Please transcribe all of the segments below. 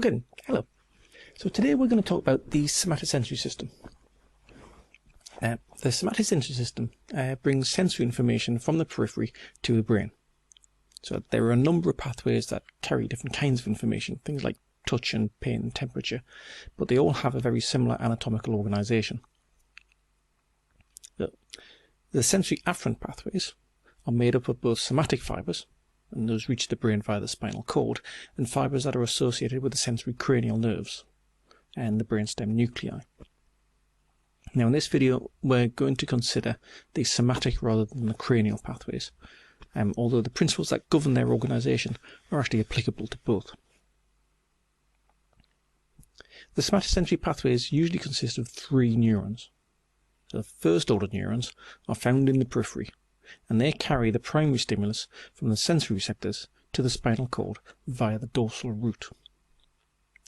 Okay, hello. So today we're going to talk about the somatosensory system. The somatosensory system brings sensory information from the periphery to the brain. So there are a number of pathways that carry different kinds of information, things like touch and pain and temperature, but they all have a very similar anatomical organisation. The sensory afferent pathways are made up of both somatic fibres, and those reach the brain via the spinal cord, and fibres that are associated with the sensory cranial nerves and the brainstem nuclei. Now in this video we're going to consider the somatic rather than the cranial pathways, although the principles that govern their organisation are actually applicable to both. The somatosensory pathways usually consist of three neurons. The first order neurons are found in the periphery, and they carry the primary stimulus from the sensory receptors to the spinal cord via the dorsal root.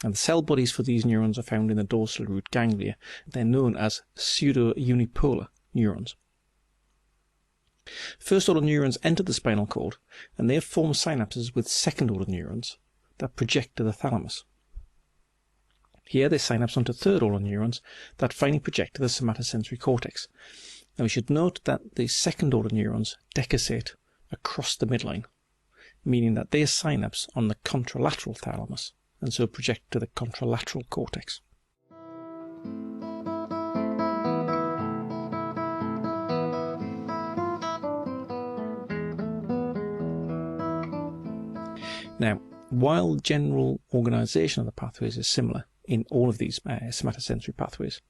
And the cell bodies for these neurons are found in the dorsal root ganglia. They're known as pseudo-unipolar neurons. First order neurons enter the spinal cord, and they form synapses with second order neurons that project to the thalamus. Here they synapse onto third order neurons that finally project to the somatosensory cortex. Now we should note that the second order neurons decussate across the midline, meaning that they synapse on the contralateral thalamus and so project to the contralateral cortex. Now, while general organisation of the pathways is similar in all of these somatosensory pathways,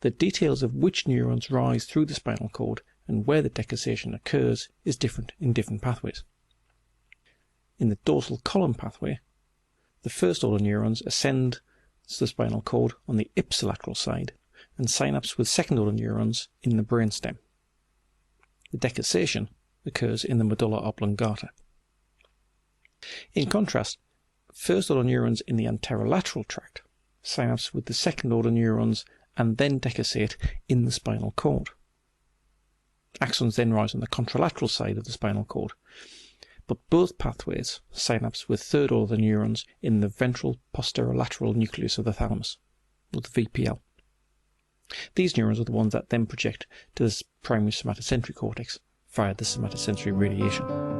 the details of which neurons rise through the spinal cord and where the decussation occurs is different in different pathways. In the dorsal column pathway, the first order neurons ascend to the spinal cord on the ipsilateral side and synapse with second order neurons in the brainstem. The decussation occurs in the medulla oblongata. In contrast, first order neurons in the anterolateral tract synapse with the second order neurons and then decussate in the spinal cord. Axons then rise on the contralateral side of the spinal cord, but both pathways synapse with third order neurons in the ventral posterolateral nucleus of the thalamus, or the VPL. These neurons are the ones that then project to the primary somatosensory cortex via the somatosensory radiation.